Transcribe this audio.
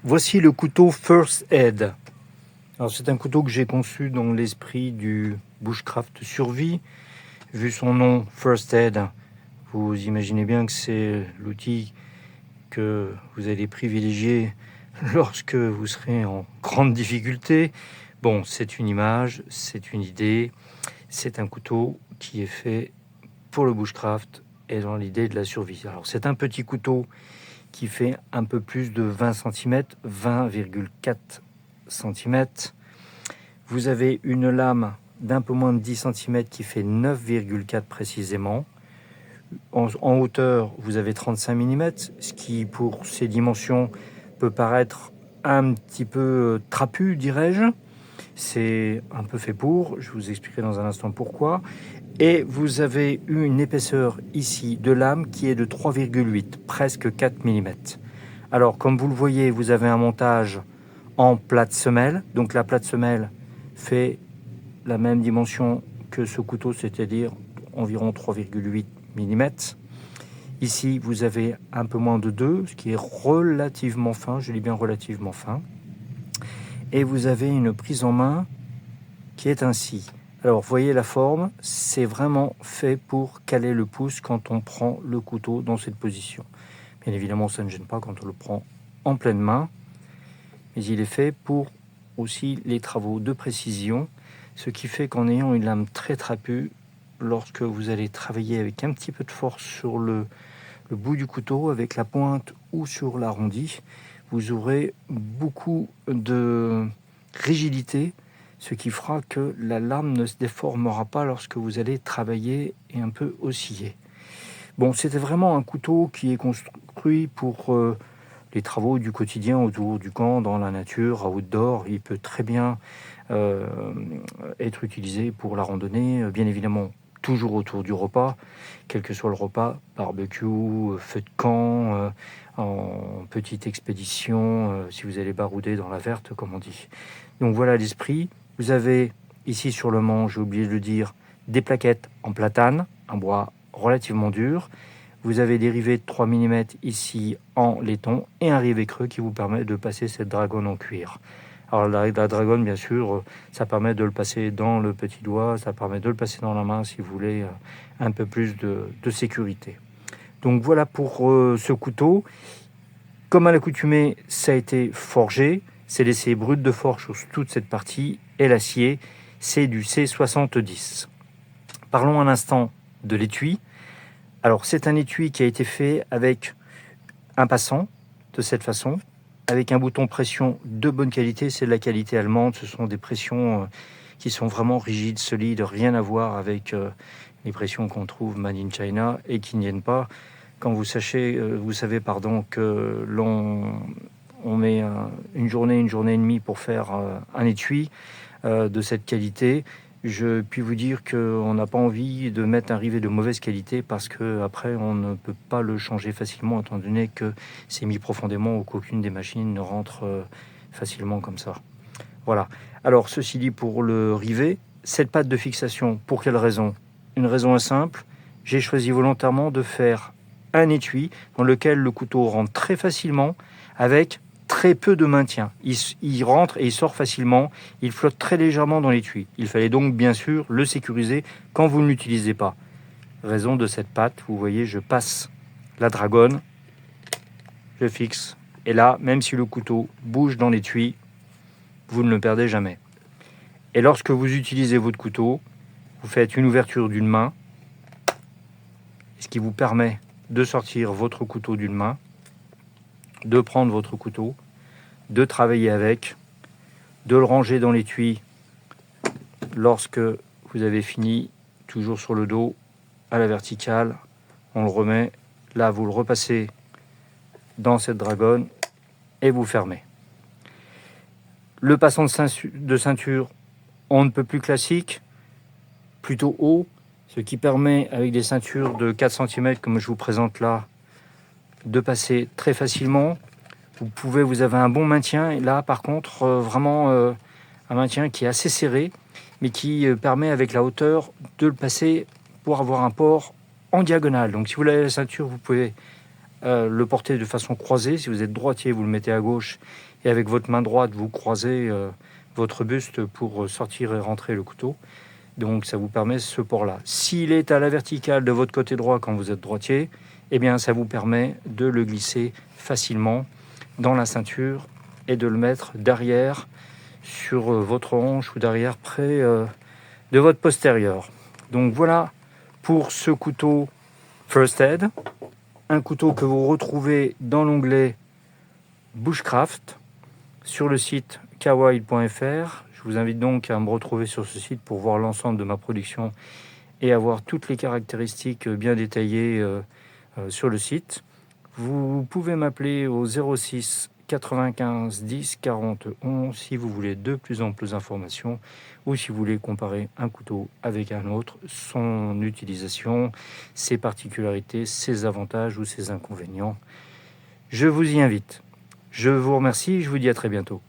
Voici le couteau First Aid. Alors c'est un couteau que j'ai conçu dans l'esprit du bushcraft survie. Vu son nom First Aid, vous imaginez bien que c'est l'outil que vous allez privilégier lorsque vous serez en grande difficulté. Bon, c'est une image, c'est une idée, c'est un couteau qui est fait pour le bushcraft et dans l'idée de la survie. Alors c'est un petit couteau qui fait un peu plus de 20 cm, 20,4 cm. Vous avez une lame d'un peu moins de 10 cm qui fait 9,4 précisément. En hauteur, vous avez 35 mm, ce qui, pour ces dimensions, peut paraître un petit peu trapu, dirais-je. C'est un peu fait pour, je vous expliquerai dans un instant pourquoi. Et vous avez une épaisseur ici de lame qui est de 3,8, presque 4 mm. Alors, comme vous le voyez, vous avez un montage en plate semelle. Donc la plate semelle fait la même dimension que ce couteau, c'est-à-dire environ 3,8 mm. Ici, vous avez un peu moins de 2, ce qui est relativement fin, je dis bien relativement fin. Et vous avez une prise en main qui est ainsi. Alors, vous voyez la forme, c'est vraiment fait pour caler le pouce quand on prend le couteau dans cette position. Bien évidemment, ça ne gêne pas quand on le prend en pleine main, mais il est fait pour aussi les travaux de précision, ce qui fait qu'en ayant une lame très trapue, lorsque vous allez travailler avec un petit peu de force sur le bout du couteau, avec la pointe ou sur l'arrondi, vous aurez beaucoup de rigidité, ce qui fera que la lame ne se déformera pas lorsque vous allez travailler et un peu osciller. Bon, c'était vraiment un couteau qui est construit pour les travaux du quotidien autour du camp, dans la nature, outdoor. Il peut très bien être utilisé pour la randonnée, bien évidemment toujours autour du repas, quel que soit le repas, barbecue, feu de camp, en petite expédition, si vous allez barouder dans la verte, comme on dit. Donc voilà l'esprit. Vous avez ici sur le manche, j'ai oublié de le dire, des plaquettes en platane, un bois relativement dur. Vous avez des rivets de 3 mm ici en laiton et un rivet creux qui vous permet de passer cette dragonne en cuir. Alors la dragonne, bien sûr, ça permet de le passer dans le petit doigt, ça permet de le passer dans la main si vous voulez un peu plus de sécurité. Donc voilà pour ce couteau. Comme à l'accoutumée, ça a été forgé, c'est laissé brut de forge sur toute cette partie et l'acier, c'est du C70. Parlons un instant de l'étui. Alors c'est un étui qui a été fait avec un passant de cette façon, avec un bouton pression de bonne qualité, c'est de la qualité allemande, ce sont des pressions qui sont vraiment rigides, solides, rien à voir avec les pressions qu'on trouve made in China et qui n'y viennent pas. Quand vous savez que on met une journée et demie pour faire un étui de cette qualité, je puis vous dire qu'on n'a pas envie de mettre un rivet de mauvaise qualité parce qu'après on ne peut pas le changer facilement étant donné que c'est mis profondément ou qu'aucune des machines ne rentre facilement comme ça. Voilà. Alors ceci dit pour le rivet, cette patte de fixation, pour quelle raison? Une raison est simple, j'ai choisi volontairement de faire un étui dans lequel le couteau rentre très facilement avec très peu de maintien. Il rentre et il sort facilement, il flotte très légèrement dans l'étui. Il fallait donc bien sûr le sécuriser quand vous ne l'utilisez pas. Raison de cette patte, vous voyez, je passe la dragonne, je fixe, et là, même si le couteau bouge dans l'étui, vous ne le perdez jamais. Et lorsque vous utilisez votre couteau, vous faites une ouverture d'une main, ce qui vous permet de sortir votre couteau d'une main, de prendre votre couteau, de travailler avec, de le ranger dans l'étui lorsque vous avez fini, toujours sur le dos, à la verticale, on le remet, là vous le repassez dans cette dragonne et vous fermez. Le passant de ceinture, on ne peut plus classique, plutôt haut, ce qui permet avec des ceintures de 4 cm comme je vous présente là, de passer très facilement. Vous avez un bon maintien, et là par contre vraiment un maintien qui est assez serré, mais qui permet avec la hauteur de le passer pour avoir un port en diagonale. Donc si vous l'avez à la ceinture, vous pouvez le porter de façon croisée. Si vous êtes droitier, vous le mettez à gauche. et avec votre main droite, vous croisez votre buste pour sortir et rentrer le couteau. Donc ça vous permet ce port-là. S'il est à la verticale de votre côté droit quand vous êtes droitier, eh bien ça vous permet de le glisser facilement dans la ceinture et de le mettre derrière sur votre hanche ou derrière près de votre postérieur. Donc voilà pour ce couteau First Aid, un couteau que vous retrouvez dans l'onglet Bushcraft sur le site kawaii.fr. Je vous invite donc à me retrouver sur ce site pour voir l'ensemble de ma production et avoir toutes les caractéristiques bien détaillées sur le site. Vous pouvez m'appeler au 06 95 10 40 11 si vous voulez de plus en plus d'informations ou si vous voulez comparer un couteau avec un autre, son utilisation, ses particularités, ses avantages ou ses inconvénients. Je vous y invite. Je vous remercie et je vous dis à très bientôt.